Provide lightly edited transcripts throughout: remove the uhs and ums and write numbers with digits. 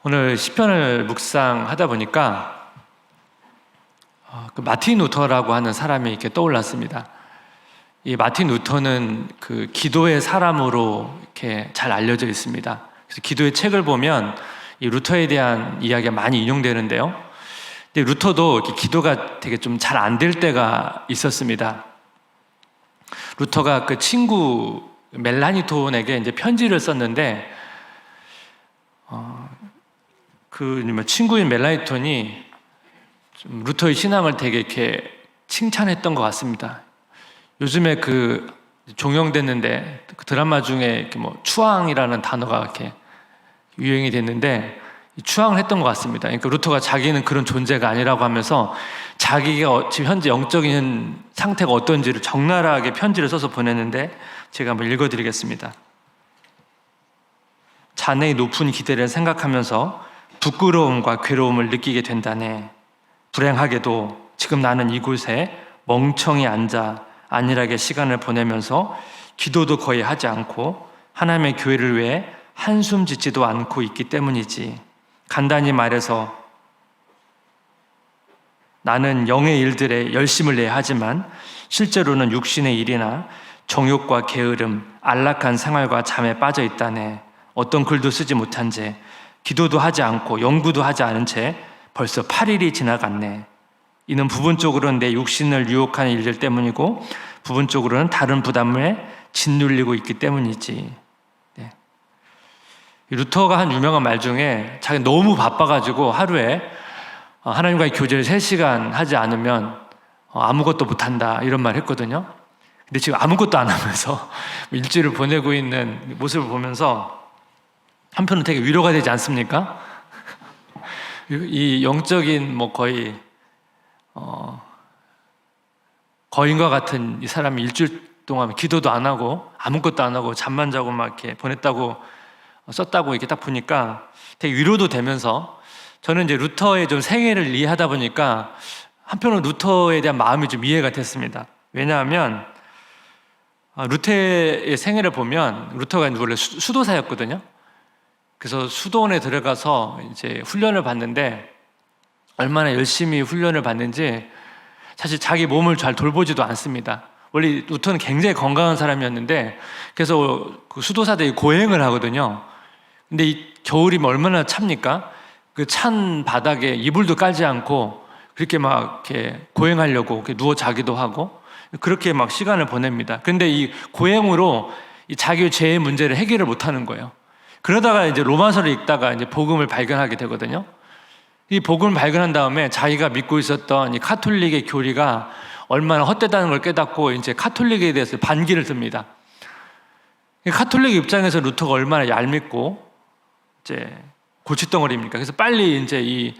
오늘 시편을 묵상하다 보니까 그 마틴 루터라고 하는 사람이 이렇게 떠올랐습니다. 이 마틴 루터는 그 기도의 사람으로 이렇게 잘 알려져 있습니다. 그래서 기도의 책을 보면 이 루터에 대한 이야기가 많이 인용되는데요. 근데 루터도 이렇게 기도가 되게 좀 잘 안 될 때가 있었습니다. 루터가 그 친구 멜라니톤에게 이제 편지를 썼는데 그 친구인 멜라니톤이 좀 루터의 신앙을 되게 이렇게 칭찬했던 것 같습니다. 요즘에 그 종영됐는데 그 드라마 중에 이렇게 뭐 추앙이라는 단어가 이렇게 유행이 됐는데 추앙을 했던 것 같습니다. 그러니까 루터가 자기는 그런 존재가 아니라고 하면서 자기가 지금 현재 영적인 상태가 어떤지를 적나라하게 편지를 써서 보냈는데 제가 한번 읽어드리겠습니다. 자네의 높은 기대를 생각하면서 부끄러움과 괴로움을 느끼게 된다네. 불행하게도 지금 나는 이곳에 멍청이 앉아 안일하게 시간을 보내면서 기도도 거의 하지 않고 하나님의 교회를 위해 한숨 짓지도 않고 있기 때문이지. 간단히 말해서 나는 영의 일들에 열심을 내야 하지만 실제로는 육신의 일이나 정욕과 게으름, 안락한 생활과 잠에 빠져 있다네. 어떤 글도 쓰지 못한 채, 기도도 하지 않고 연구도 하지 않은 채 벌써 8일이 지나갔네. 이는 부분적으로는 내 육신을 유혹하는 일들 때문이고 부분적으로는 다른 부담에 짓눌리고 있기 때문이지. 네. 루터가 한 유명한 말 중에 자기 너무 바빠가지고 하루에 하나님과의 교제를 3시간 하지 않으면 아무것도 못한다 이런 말 했거든요. 근데 지금 아무것도 안 하면서 일주일을 보내고 있는 모습을 보면서 한편은 되게 위로가 되지 않습니까? 이 영적인 뭐 거의 거인과 같은 이 사람이 일주일 동안 기도도 안 하고 아무것도 안 하고 잠만 자고 막 이렇게 보냈다고 썼다고 이렇게 딱 보니까 되게 위로도 되면서 저는 이제 루터의 좀 생애를 이해하다 보니까 한편으로 루터에 대한 마음이 좀 이해가 됐습니다. 왜냐하면 루터의 생애를 보면 루터가 원래 수도사였거든요. 그래서 수도원에 들어가서 이제 훈련을 받는데 얼마나 열심히 훈련을 받는지 사실 자기 몸을 잘 돌보지도 않습니다. 원래 루터는 굉장히 건강한 사람이었는데 그래서 그 수도사들이 고행을 하거든요. 근데 이 겨울이면 얼마나 찹니까? 그 찬 바닥에 이불도 깔지 않고 그렇게 막 이렇게 고행하려고 이렇게 누워 자기도 하고 그렇게 막 시간을 보냅니다. 근데 이 고행으로 이 자기의 죄의 문제를 해결을 못 하는 거예요. 그러다가 이제 로마서를 읽다가 이제 복음을 발견하게 되거든요. 이 복음을 발견한 다음에 자기가 믿고 있었던 이 카톨릭의 교리가 얼마나 헛되다는 걸 깨닫고 이제 카톨릭에 대해서 반기를 듭니다. 카톨릭 입장에서 루터가 얼마나 얄밉고 이제 골칫덩어리입니까? 그래서 빨리 이제 이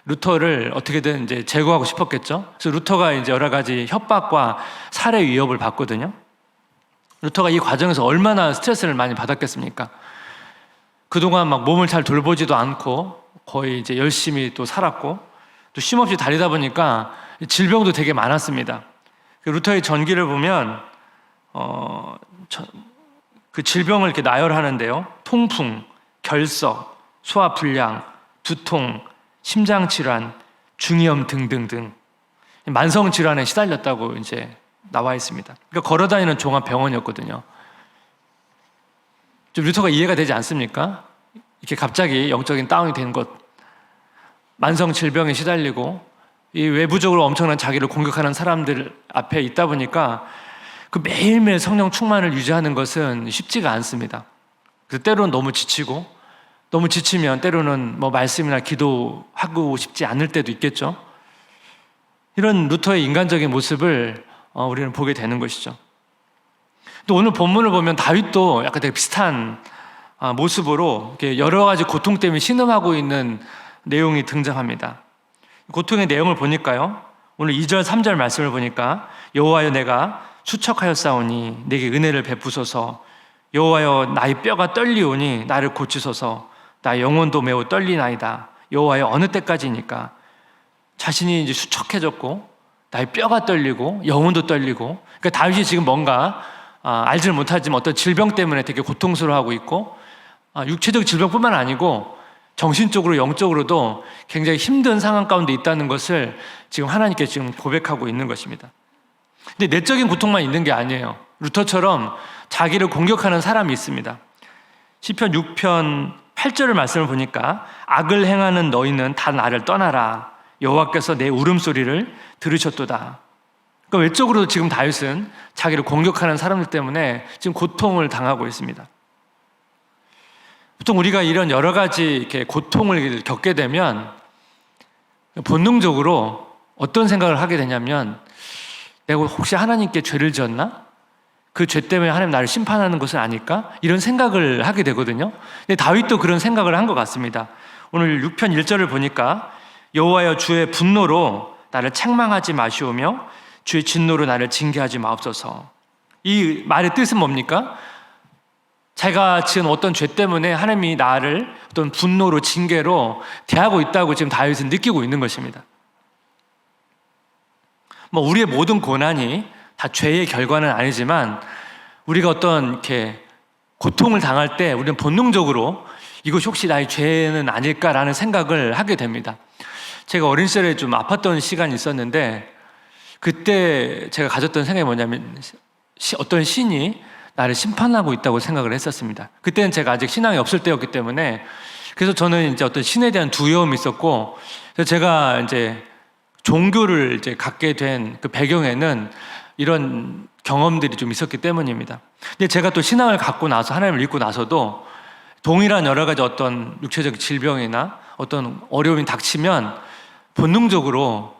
루터를 어떻게든 이제 제거하고 싶었겠죠. 그래서 루터가 이제 여러 가지 협박과 살해 위협을 받거든요. 루터가 이 과정에서 얼마나 스트레스를 많이 받았겠습니까? 그동안 막 몸을 잘 돌보지도 않고 거의 이제 열심히 또 살았고 또 쉼없이 다니다 보니까 질병도 되게 많았습니다. 루터의 전기를 보면 그 질병을 이렇게 나열하는데요. 통풍, 결석, 소화불량, 두통, 심장질환, 중이염 등등등 만성질환에 시달렸다고 이제 나와 있습니다. 그러니까 걸어다니는 종합병원이었거든요. 좀 루터가 이해가 되지 않습니까? 이렇게 갑자기 영적인 다운이 되는 것, 만성 질병에 시달리고 이 외부적으로 엄청난 자기를 공격하는 사람들 앞에 있다 보니까 그 매일매일 성령 충만을 유지하는 것은 쉽지가 않습니다. 그래서 때로는 너무 지치고 너무 지치면 때로는 뭐 말씀이나 기도하고 싶지 않을 때도 있겠죠. 이런 루터의 인간적인 모습을 우리는 보게 되는 것이죠. 또 오늘 본문을 보면 다윗도 약간 되게 비슷한 모습으로 여러 가지 고통 때문에 신음하고 있는 내용이 등장합니다. 고통의 내용을 보니까요. 오늘 2절, 3절 말씀을 보니까 여호와여 내가 수척하였사오니 내게 은혜를 베푸소서. 여호와여 나의 뼈가 떨리오니 나를 고치소서. 나 영혼도 매우 떨리나이다. 여호와여 어느 때까지니까. 자신이 이제 수척해졌고 나의 뼈가 떨리고 영혼도 떨리고 그러니까 다윗이 지금 뭔가 알지는 못하지만 어떤 질병 때문에 되게 고통스러워하고 있고 육체적 질병뿐만 아니고 정신적으로 영적으로도 굉장히 힘든 상황 가운데 있다는 것을 지금 하나님께 지금 고백하고 있는 것입니다. 근데 내적인 고통만 있는 게 아니에요. 루터처럼 자기를 공격하는 사람이 있습니다. 시편 6편 8절의 말씀을 보니까 악을 행하는 너희는 다 나를 떠나라. 여호와께서 내 울음소리를 들으셨도다. 그러니까 외적으로도 지금 다윗은 자기를 공격하는 사람들 때문에 지금 고통을 당하고 있습니다. 보통 우리가 이런 여러 가지 이렇게 고통을 겪게 되면 본능적으로 어떤 생각을 하게 되냐면 내가 혹시 하나님께 죄를 지었나? 그 죄 때문에 하나님 나를 심판하는 것은 아닐까? 이런 생각을 하게 되거든요. 근데 다윗도 그런 생각을 한 것 같습니다. 오늘 6편 1절을 보니까 여호와여 주의 분노로 나를 책망하지 마시오며 주의 진노로 나를 징계하지 마옵소서. 이 말의 뜻은 뭡니까? 자기가 지은 어떤 죄 때문에 하나님이 나를 어떤 분노로 징계로 대하고 있다고 지금 다윗은 느끼고 있는 것입니다. 우리의 모든 고난이 다 죄의 결과는 아니지만 우리가 어떤 이렇게 고통을 당할 때 우리는 본능적으로 이것이 혹시 나의 죄는 아닐까라는 생각을 하게 됩니다. 제가 어린 시절에 좀 아팠던 시간이 있었는데 그때 제가 가졌던 생각이 뭐냐면 어떤 신이 나를 심판하고 있다고 생각을 했었습니다. 그때는 제가 아직 신앙이 없을 때였기 때문에 그래서 저는 이제 어떤 신에 대한 두려움이 있었고 그래서 제가 이제 종교를 이제 갖게 된 그 배경에는 이런 경험들이 좀 있었기 때문입니다. 근데 제가 또 신앙을 갖고 나서 하나님을 믿고 나서도 동일한 여러 가지 어떤 육체적 질병이나 어떤 어려움이 닥치면 본능적으로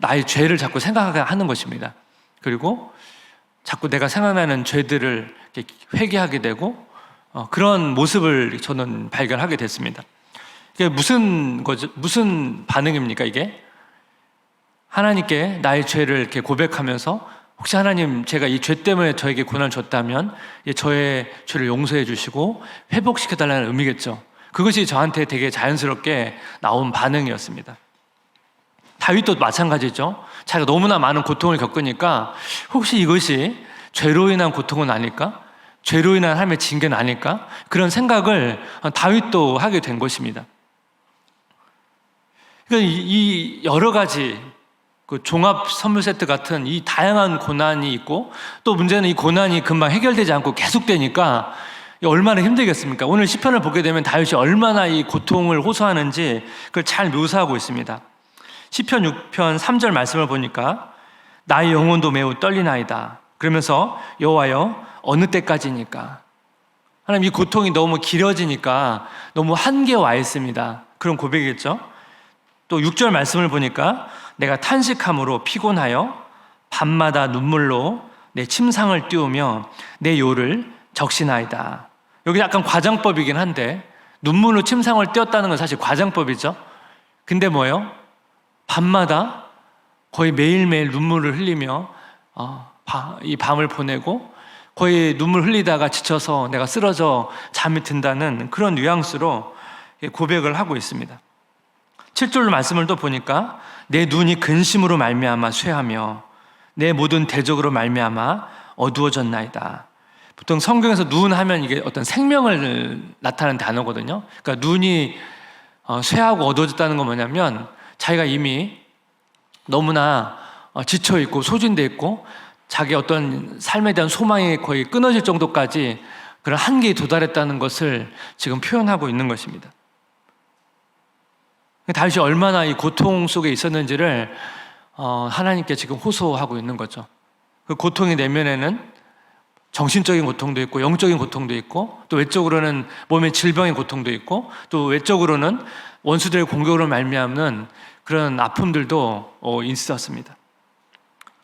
나의 죄를 자꾸 생각하게 하는 것입니다. 그리고 자꾸 내가 생각나는 죄들을 회개하게 되고 그런 모습을 저는 발견하게 됐습니다. 이게 무슨 반응입니까, 이게? 하나님께 나의 죄를 이렇게 고백하면서 혹시 하나님 제가 이 죄 때문에 저에게 고난을 줬다면 저의 죄를 용서해 주시고 회복시켜 달라는 의미겠죠. 그것이 저한테 되게 자연스럽게 나온 반응이었습니다. 다윗도 마찬가지죠. 자기가 너무나 많은 고통을 겪으니까 혹시 이것이 죄로 인한 고통은 아닐까? 죄로 인한 하나님의 징계는 아닐까? 그런 생각을 다윗도 하게 된 것입니다. 그러니까 이 여러 가지 그 종합 선물 세트 같은 이 다양한 고난이 있고 또 문제는 이 고난이 금방 해결되지 않고 계속되니까 얼마나 힘들겠습니까? 오늘 시편을 보게 되면 다윗이 얼마나 이 고통을 호소하는지 그걸 잘 묘사하고 있습니다. 시편 6편 3절 말씀을 보니까 나의 영혼도 매우 떨리나이다. 그러면서 여호와여 어느 때까지니까? 하나님 이 고통이 너무 길어지니까 너무 한계에 와 있습니다. 그런 고백이겠죠. 또 6절 말씀을 보니까 내가 탄식함으로 피곤하여 밤마다 눈물로 내 침상을 띄우며 내 요를 적시나이다. 여기 약간 과장법이긴 한데 눈물로 침상을 띄웠다는 건 사실 과장법이죠. 근데 뭐예요? 밤마다 거의 매일매일 눈물을 흘리며 이 밤을 보내고 거의 눈물 흘리다가 지쳐서 내가 쓰러져 잠이 든다는 그런 뉘앙스로 고백을 하고 있습니다. 7절 말씀을 또 보니까 내 눈이 근심으로 말미암아 쇠하며 내 모든 대적으로 말미암아 어두워졌나이다. 보통 성경에서 눈 하면 이게 어떤 생명을 나타내는 단어거든요. 그러니까 눈이 쇠하고 어두워졌다는 건 뭐냐면 자기가 이미 너무나 지쳐 있고 소진돼 있고 자기 어떤 삶에 대한 소망이 거의 끊어질 정도까지 그런 한계에 도달했다는 것을 지금 표현하고 있는 것입니다. 다윗이 얼마나 이 고통 속에 있었는지를 하나님께 지금 호소하고 있는 거죠. 그 고통의 내면에는 정신적인 고통도 있고 영적인 고통도 있고 또 외적으로는 몸의 질병의 고통도 있고 또 외적으로는 원수들의 공격으로 말미암는 그런 아픔들도 있었습니다.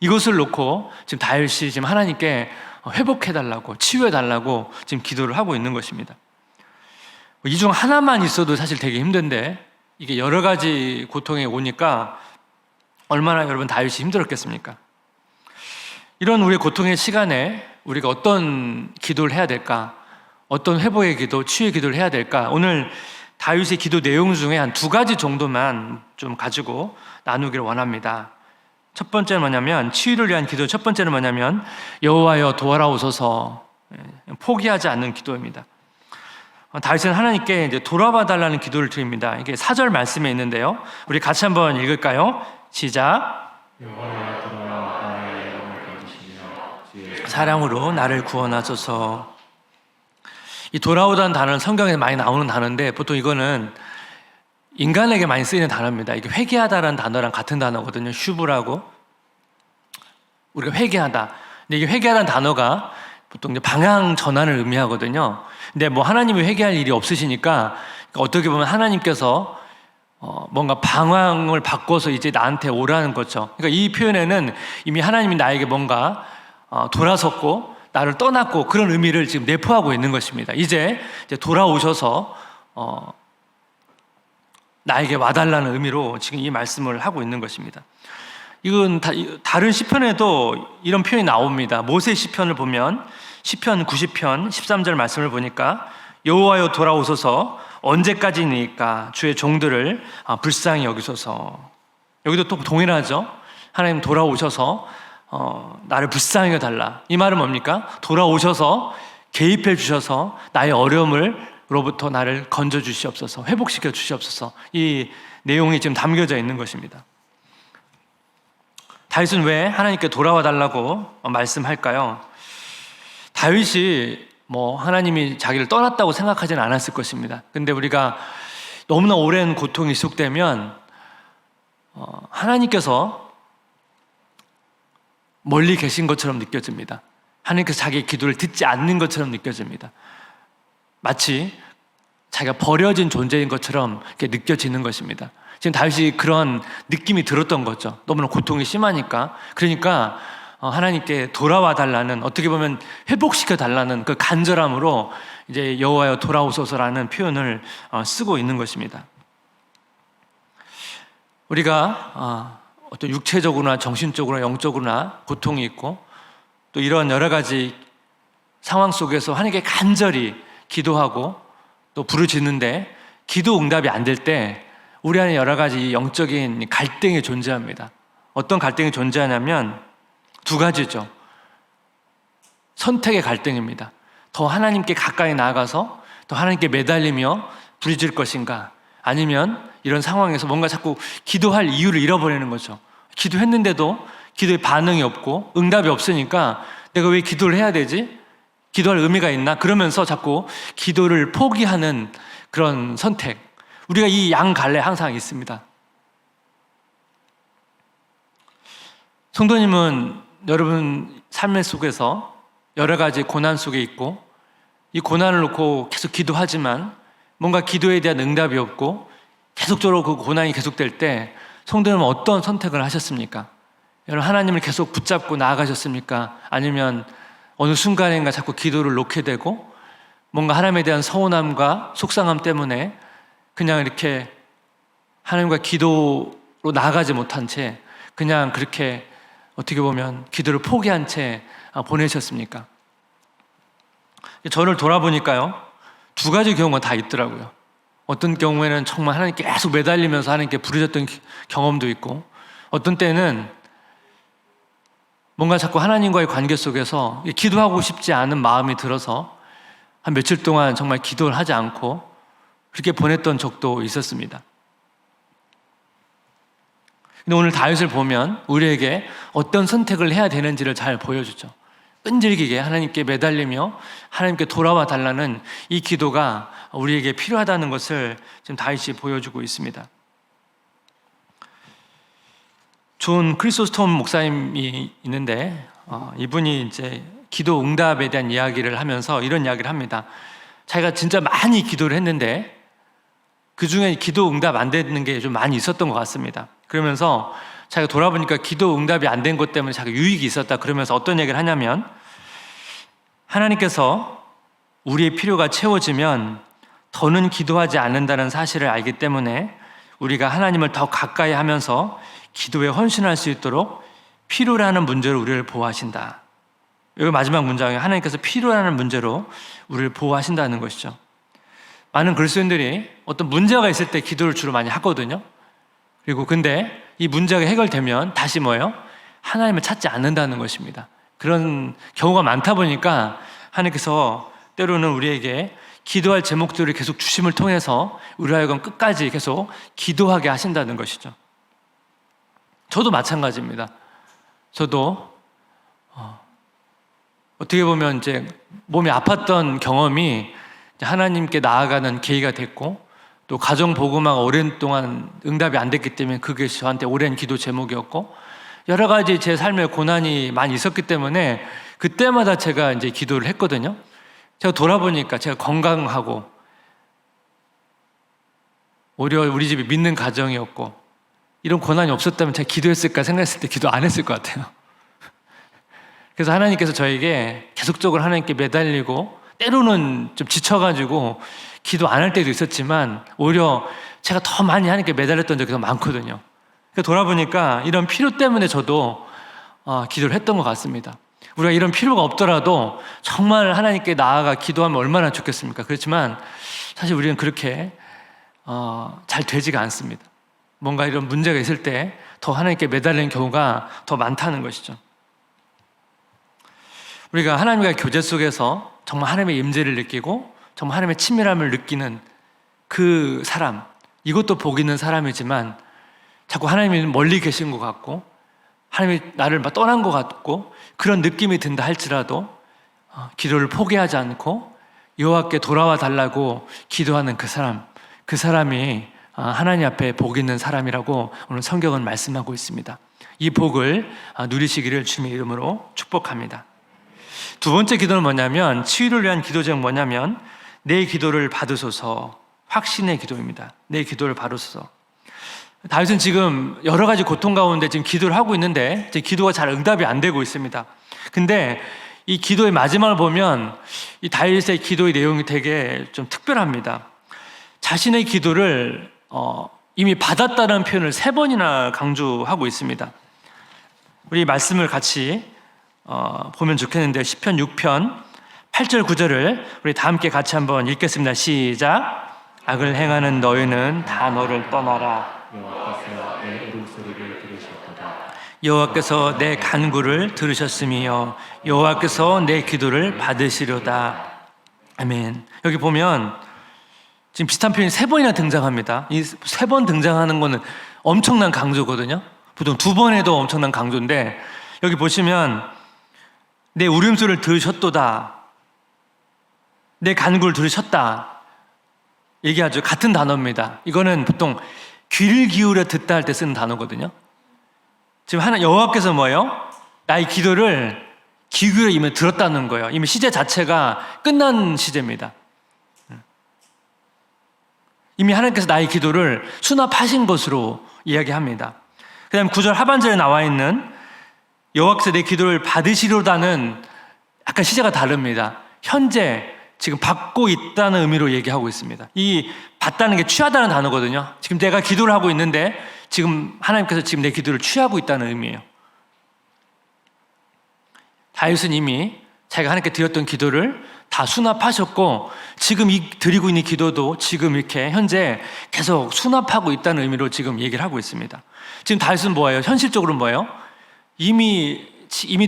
이것을 놓고 지금 다윗이 지금 하나님께 회복해달라고 치유해달라고 지금 기도를 하고 있는 것입니다. 이 중 하나만 있어도 사실 되게 힘든데 이게 여러 가지 고통이 오니까 얼마나 여러분 다윗이 힘들었겠습니까? 이런 우리의 고통의 시간에 우리가 어떤 기도를 해야 될까? 어떤 회복의 기도, 치유의 기도를 해야 될까? 오늘 다윗의 기도 내용 중에 한 2가지 정도만 좀 가지고 나누기를 원합니다. 첫 번째는 뭐냐면 치유를 위한 기도. 첫 번째는 뭐냐면 여호와여 도와라오소서, 포기하지 않는 기도입니다. 다윗은 하나님께 이제 돌아봐 달라는 기도를 드립니다. 이게 4절 말씀에 있는데요. 우리 같이 한번 읽을까요? 시작. 사랑으로 나를 구원하소서. 이 돌아오다는 단어는 성경에 많이 나오는 단어인데 보통 이거는 인간에게 많이 쓰이는 단어입니다. 이게 회개하다라는 단어랑 같은 단어거든요. 슈브라고. 우리가 회개하다. 근데 이게 회개하다는 단어가 보통 이제 방향 전환을 의미하거든요. 근데 뭐 하나님이 회개할 일이 없으시니까 어떻게 보면 하나님께서 뭔가 방향을 바꿔서 이제 나한테 오라는 거죠. 그러니까 이 표현에는 이미 하나님이 나에게 뭔가 돌아섰고 나를 떠났고 그런 의미를 지금 내포하고 있는 것입니다. 이제 돌아오셔서 나에게 와달라는 의미로 지금 이 말씀을 하고 있는 것입니다. 이건 다른 시편에도 이런 표현이 나옵니다. 모세 시편을 보면 시편 90편 13절 말씀을 보니까 여호와여 돌아오소서 언제까지니까 주의 종들을 불쌍히 여기소서. 여기도 또 동일하죠. 하나님 돌아오셔서 나를 불쌍히 여달라. 이 말은 뭡니까? 돌아오셔서 개입해 주셔서 나의 어려움으로부터 나를 건져 주시옵소서, 회복시켜 주시옵소서. 이 내용이 지금 담겨져 있는 것입니다. 다윗은 왜 하나님께 돌아와 달라고 말씀할까요? 다윗이 하나님이 자기를 떠났다고 생각하지는 않았을 것입니다. 근데 우리가 너무나 오랜 고통이 지속되면 하나님께서 멀리 계신 것처럼 느껴집니다. 하나님께서 자기의 기도를 듣지 않는 것처럼 느껴집니다. 마치 자기가 버려진 존재인 것처럼 이렇게 느껴지는 것입니다. 지금 다윗이 그런 느낌이 들었던 거죠. 너무나 고통이 심하니까. 그러니까 하나님께 돌아와 달라는, 어떻게 보면 회복시켜 달라는 그 간절함으로 이제 여호와여 돌아오소서라는 표현을 쓰고 있는 것입니다. 우리가 어떤 육체적으로나 정신적으로나 영적으로나 고통이 있고 또 이런 여러 가지 상황 속에서 하나님께 간절히 기도하고 또 부르짖는데 기도 응답이 안 될 때 우리 안에 여러 가지 영적인 갈등이 존재합니다. 어떤 갈등이 존재하냐면 두 가지죠. 선택의 갈등입니다. 더 하나님께 가까이 나아가서 더 하나님께 매달리며 부르짖을 것인가, 아니면 이런 상황에서 뭔가 자꾸 기도할 이유를 잃어버리는 거죠. 기도했는데도 기도에 반응이 없고 응답이 없으니까 내가 왜 기도를 해야 되지? 기도할 의미가 있나? 그러면서 자꾸 기도를 포기하는 그런 선택. 우리가 이 양갈래 항상 있습니다. 성도님은 여러분 삶의 속에서 여러 가지 고난 속에 있고 이 고난을 놓고 계속 기도하지만 뭔가 기도에 대한 응답이 없고 계속적으로 그 고난이 계속될 때 성도님은 어떤 선택을 하셨습니까? 여러분 하나님을 계속 붙잡고 나아가셨습니까? 아니면 어느 순간인가 자꾸 기도를 놓게 되고 뭔가 하나님에 대한 서운함과 속상함 때문에 그냥 이렇게 하나님과 기도로 나아가지 못한 채 그냥 그렇게 어떻게 보면 기도를 포기한 채 보내셨습니까? 저를 돌아보니까요, 두 가지 경우가 다 있더라고요. 어떤 경우에는 정말 하나님께 계속 매달리면서 하나님께 부르짖었던 경험도 있고, 어떤 때는 뭔가 자꾸 하나님과의 관계 속에서 기도하고 싶지 않은 마음이 들어서 한 며칠 동안 정말 기도를 하지 않고 그렇게 보냈던 적도 있었습니다. 근데 오늘 다윗을 보면 우리에게 어떤 선택을 해야 되는지를 잘 보여주죠. 끈질기게 하나님께 매달리며 하나님께 돌아와 달라는 이 기도가 우리에게 필요하다는 것을 지금 다윗이 보여주고 있습니다. 존 크리소스톰 목사님이 있는데 이분이 이제 기도 응답에 대한 이야기를 하면서 이런 이야기를 합니다. 자기가 진짜 많이 기도를 했는데 그 중에 기도 응답 안 되는 게 좀 많이 있었던 것 같습니다. 그러면서 자기가 돌아보니까 기도 응답이 안 된 것 때문에 자기가 유익이 있었다. 그러면서 어떤 얘기를 하냐면, 하나님께서 우리의 필요가 채워지면 더는 기도하지 않는다는 사실을 알기 때문에 우리가 하나님을 더 가까이 하면서 기도에 헌신할 수 있도록 필요라는 문제로 우리를 보호하신다. 여기 마지막 문장에 하나님께서 필요라는 문제로 우리를 보호하신다는 것이죠. 많은 그리스도인들이 어떤 문제가 있을 때 기도를 주로 많이 하거든요. 그리고 근데 이 문제가 해결되면 다시 뭐예요? 하나님을 찾지 않는다는 것입니다. 그런 경우가 많다 보니까 하나님께서 때로는 우리에게 기도할 제목들을 계속 주심을 통해서 우리 하여금 끝까지 계속 기도하게 하신다는 것이죠. 저도 마찬가지입니다. 저도 어떻게 보면 이제 몸이 아팠던 경험이 하나님께 나아가는 계기가 됐고, 또 가정 복음화가 오랜 동안 응답이 안 됐기 때문에 그게 저한테 오랜 기도 제목이었고, 여러 가지 제 삶에 고난이 많이 있었기 때문에 그때마다 제가 이제 기도를 했거든요. 제가 돌아보니까 제가 건강하고 오히려 우리 집이 믿는 가정이었고, 이런 고난이 없었다면 제가 기도했을까 생각했을 때 기도 안 했을 것 같아요. 그래서 하나님께서 저에게 계속적으로 하나님께 매달리고, 때로는 좀 지쳐가지고 기도 안 할 때도 있었지만 오히려 제가 더 많이 하나님께 매달렸던 적이 더 많거든요. 그래서 돌아보니까 이런 필요 때문에 저도 기도를 했던 것 같습니다. 우리가 이런 필요가 없더라도 정말 하나님께 나아가 기도하면 얼마나 좋겠습니까? 그렇지만 사실 우리는 그렇게 잘 되지가 않습니다. 뭔가 이런 문제가 있을 때 더 하나님께 매달리는 경우가 더 많다는 것이죠. 우리가 하나님과의 교제 속에서 정말 하나님의 임재를 느끼고 정말 하나님의 친밀함을 느끼는 그 사람, 이것도 복 있는 사람이지만 자꾸 하나님이 멀리 계신 것 같고 하나님이 나를 떠난 것 같고 그런 느낌이 든다 할지라도 기도를 포기하지 않고 여호와께 돌아와 달라고 기도하는 그 사람이 하나님 앞에 복 있는 사람이라고 오늘 성경은 말씀하고 있습니다. 이 복을 누리시기를 주님의 이름으로 축복합니다. 두 번째 기도는 뭐냐면, 치유를 위한 기도 제목 뭐냐면 내 기도를 받으소서, 확신의 기도입니다. 내 기도를 받으소서. 다윗은 지금 여러 가지 고통 가운데 지금 기도를 하고 있는데 기도가 잘 응답이 안 되고 있습니다. 근데 이 기도의 마지막을 보면 이 다윗의 기도의 내용이 되게 좀 특별합니다. 자신의 기도를 이미 받았다는 표현을 3번이나 강조하고 있습니다. 우리 말씀을 같이 보면 좋겠는데, 시편 6편 8절 9절을 우리 다 함께 같이 한번 읽겠습니다. 시작. 악을 행하는 너희는 다 너를 떠나라. 여호와께서 내 간구를 들으셨으며 여호와께서 내 기도를 받으시려다. 아멘. 여기 보면 지금 비슷한 표현이 3번이나 등장합니다. 이 3번 등장하는 거는 엄청난 강조거든요. 보통 2번에도 엄청난 강조인데, 여기 보시면 내 울음소리를 들으셨도다, 내 간구를 들으셨다 얘기하죠. 같은 단어입니다. 이거는 보통 귀를 기울여 듣다 할 때 쓰는 단어거든요. 지금 여호와께서 뭐예요? 나의 기도를 귀 기울여 이미 들었다는 거예요. 이미 시제 자체가 끝난 시제입니다. 이미 하나님께서 나의 기도를 수납하신 것으로 이야기합니다. 그 다음 9절 하반절에 나와 있는 여호와께서 내 기도를 받으시려다는 약간 시제가 다릅니다. 현재 지금 받고 있다는 의미로 얘기하고 있습니다. 이 받다는 게 취하다는 단어거든요. 지금 내가 기도를 하고 있는데 지금 하나님께서 지금 내 기도를 취하고 있다는 의미예요. 다윗은 이미 자기가 하나님께 드렸던 기도를 다 수납하셨고, 지금 드리고 있는 기도도 지금 이렇게 현재 계속 수납하고 있다는 의미로 지금 얘기를 하고 있습니다. 지금 다윗은 뭐예요? 현실적으로 뭐예요? 이미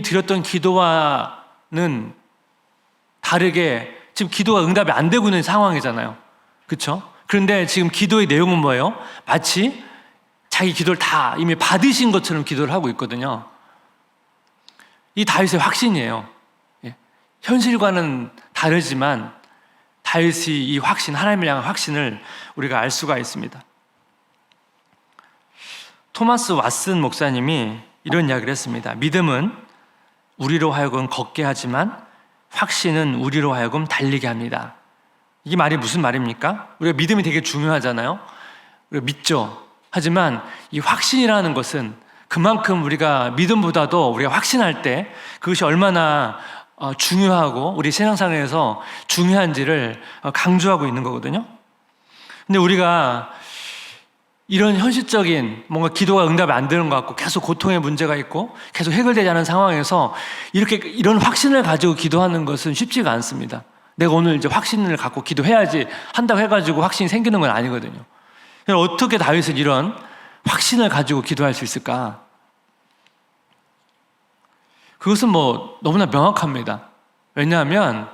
드렸던 기도와는 다르게 지금 기도가 응답이 안 되고 있는 상황이잖아요. 그렇죠? 그런데 지금 기도의 내용은 뭐예요? 마치 자기 기도를 다 이미 받으신 것처럼 기도를 하고 있거든요. 이 다윗의 확신이에요. 현실과는 다르지만 다윗이 이 확신, 하나님을 향한 확신을 우리가 알 수가 있습니다. 토마스 왓슨 목사님이 이런 이야기를 했습니다. 믿음은 우리로 하여금 걷게 하지만 확신은 우리로 하여금 달리게 합니다. 이게 말이 무슨 말입니까? 우리가 믿음이 되게 중요하잖아요. 우리가 믿죠. 하지만 이 확신이라는 것은 그만큼 우리가 믿음보다도 우리가 확신할 때 그것이 얼마나 중요하고 우리 신앙생활에서 중요한지를 강조하고 있는 거거든요. 근데 우리가 이런 현실적인 뭔가 기도가 응답이 안 되는 것 같고 계속 고통의 문제가 있고 계속 해결되지 않은 상황에서 이런 확신을 가지고 기도하는 것은 쉽지가 않습니다. 내가 오늘 이제 확신을 갖고 기도해야지 한다고 해가지고 확신이 생기는 건 아니거든요. 어떻게 다윗은 이런 확신을 가지고 기도할 수 있을까? 그것은 너무나 명확합니다. 왜냐하면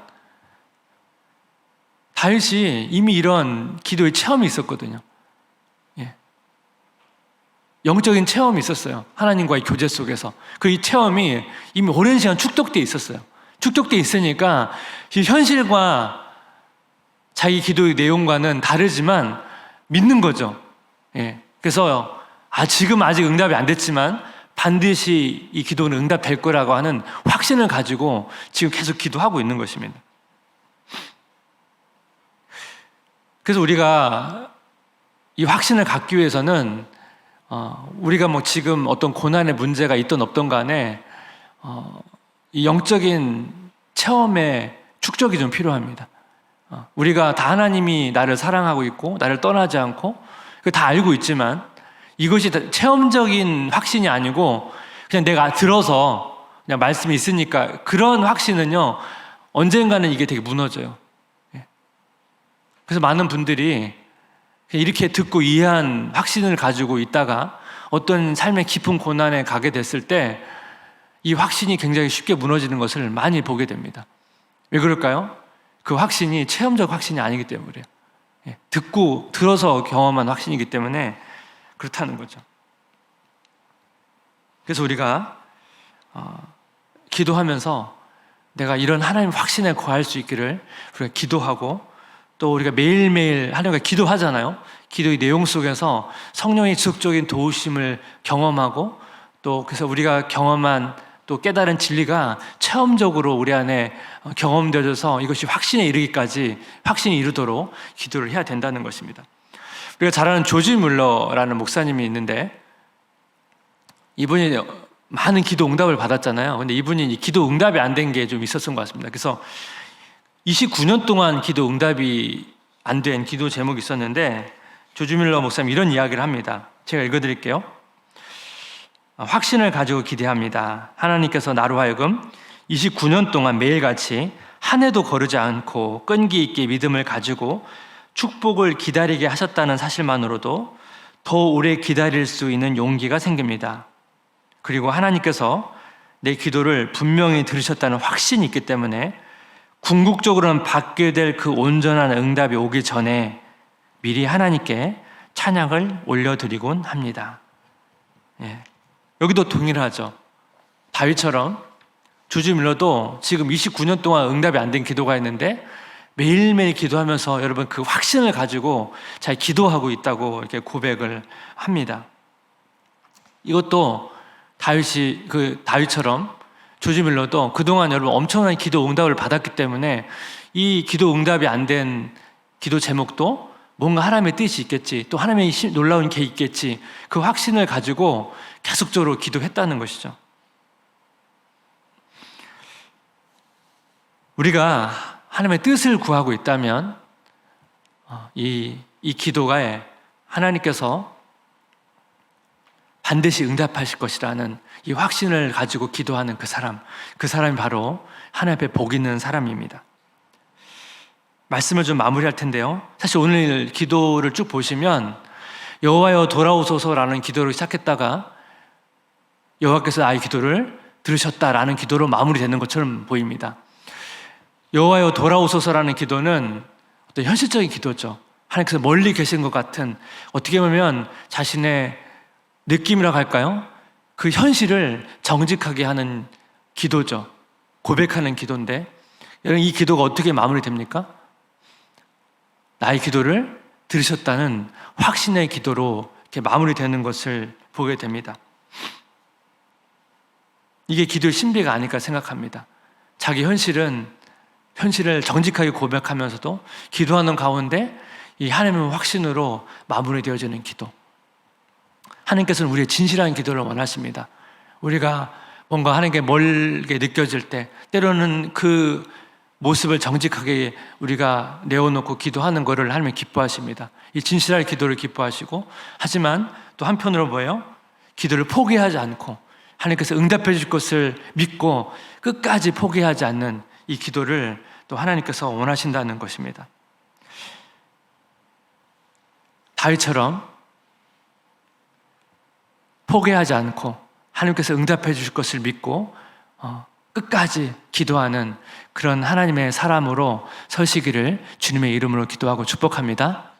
다윗이 이미 이런 기도의 체험이 있었거든요. 예. 영적인 체험이 있었어요. 하나님과의 교제 속에서. 그 이 체험이 이미 오랜 시간 축적되어 있었어요. 축적되어 있으니까 현실과 자기 기도의 내용과는 다르지만 믿는 거죠. 예. 그래서 지금 아직 응답이 안 됐지만 반드시 이 기도는 응답될 거라고 하는 확신을 가지고 지금 계속 기도하고 있는 것입니다. 그래서 우리가 이 확신을 갖기 위해서는 우리가 뭐 지금 어떤 고난의 문제가 있든 없든 간에 이 영적인 체험의 축적이 좀 필요합니다. 우리가 다 하나님이 나를 사랑하고 있고 나를 떠나지 않고 다 알고 있지만 이것이 체험적인 확신이 아니고 그냥 내가 들어서 그냥 말씀이 있으니까 그런 확신은요 언젠가는 이게 되게 무너져요. 그래서 많은 분들이 이렇게 듣고 이해한 확신을 가지고 있다가 어떤 삶의 깊은 고난에 가게 됐을 때 이 확신이 굉장히 쉽게 무너지는 것을 많이 보게 됩니다. 왜 그럴까요? 그 확신이 체험적 확신이 아니기 때문에 그래요. 듣고 들어서 경험한 확신이기 때문에 그렇다는 거죠. 그래서 우리가 기도하면서 내가 이런 하나님 확신에 거할 수 있기를 우리가 기도하고 또 우리가 매일매일 하나님과 기도하잖아요. 기도의 내용 속에서 성령의 지속적인 도우심을 경험하고 또 그래서 우리가 경험한 또 깨달은 진리가 체험적으로 우리 안에 경험되어져서 이것이 확신에 이르기까지 확신이 이르도록 기도를 해야 된다는 것입니다. 우리가 잘 아는 조지 뮬러라는 목사님이 있는데 이분이 많은 기도 응답을 받았잖아요. 근데 이분이 기도 응답이 안 된 게 좀 있었던 것 같습니다. 그래서 29년 동안 기도 응답이 안 된 기도 제목이 있었는데 조지 뮬러 목사님 이런 이야기를 합니다. 제가 읽어드릴게요. 확신을 가지고 기대합니다. 하나님께서 나로 하여금 29년 동안 매일같이 한 해도 거르지 않고 끈기 있게 믿음을 가지고 축복을 기다리게 하셨다는 사실만으로도 더 오래 기다릴 수 있는 용기가 생깁니다. 그리고 하나님께서 내 기도를 분명히 들으셨다는 확신이 있기 때문에 궁극적으로는 받게 될 그 온전한 응답이 오기 전에 미리 하나님께 찬양을 올려드리곤 합니다. 예. 여기도 동일하죠. 다윗처럼 조지 뮬러도 지금 29년 동안 응답이 안 된 기도가 있는데 매일매일 기도하면서 여러분 그 확신을 가지고 잘 기도하고 있다고 이렇게 고백을 합니다. 이것도 다윗처럼 조지 뮬러도 그동안 여러분 엄청난 기도 응답을 받았기 때문에 이 기도 응답이 안 된 기도 제목도 뭔가 하나님의 뜻이 있겠지, 또 하나님의 놀라운 계획이 있겠지, 그 확신을 가지고 계속적으로 기도했다는 것이죠. 우리가 하나님의 뜻을 구하고 있다면 이 기도가에 하나님께서 반드시 응답하실 것이라는 이 확신을 가지고 기도하는 그 사람이 바로 하나님 앞에 복 있는 사람입니다. 말씀을 좀 마무리할 텐데요. 사실 오늘 기도를 쭉 보시면 여호와여 돌아오소서라는 기도를 시작했다가 여호와께서 나의 기도를 들으셨다라는 기도로 마무리되는 것처럼 보입니다. 여호와여 돌아오소서라는 기도는 어떤 현실적인 기도죠. 하나님께서 멀리 계신 것 같은, 어떻게 보면 자신의 느낌이라고 할까요? 그 현실을 정직하게 하는 기도죠. 고백하는 기도인데 여러분 이 기도가 어떻게 마무리됩니까? 나의 기도를 들으셨다는 확신의 기도로 이렇게 마무리되는 것을 보게 됩니다. 이게 기도의 신비가 아닐까 생각합니다. 자기 현실을 정직하게 고백하면서도 기도하는 가운데 이 하나님의 확신으로 마무리되어지는 기도. 하나님께서는 우리의 진실한 기도를 원하십니다. 우리가 뭔가 하나님께 멀게 느껴질 때 때로는 그 모습을 정직하게 우리가 내어놓고 기도하는 것을 하나님이 기뻐하십니다. 이 진실한 기도를 기뻐하시고, 하지만 또 한편으로 뭐예요? 기도를 포기하지 않고 하나님께서 응답해 주실 것을 믿고 끝까지 포기하지 않는 이 기도를 또 하나님께서 원하신다는 것입니다. 다윗처럼 포기하지 않고 하나님께서 응답해 주실 것을 믿고 끝까지 기도하는 그런 하나님의 사람으로 서시기를 주님의 이름으로 기도하고 축복합니다.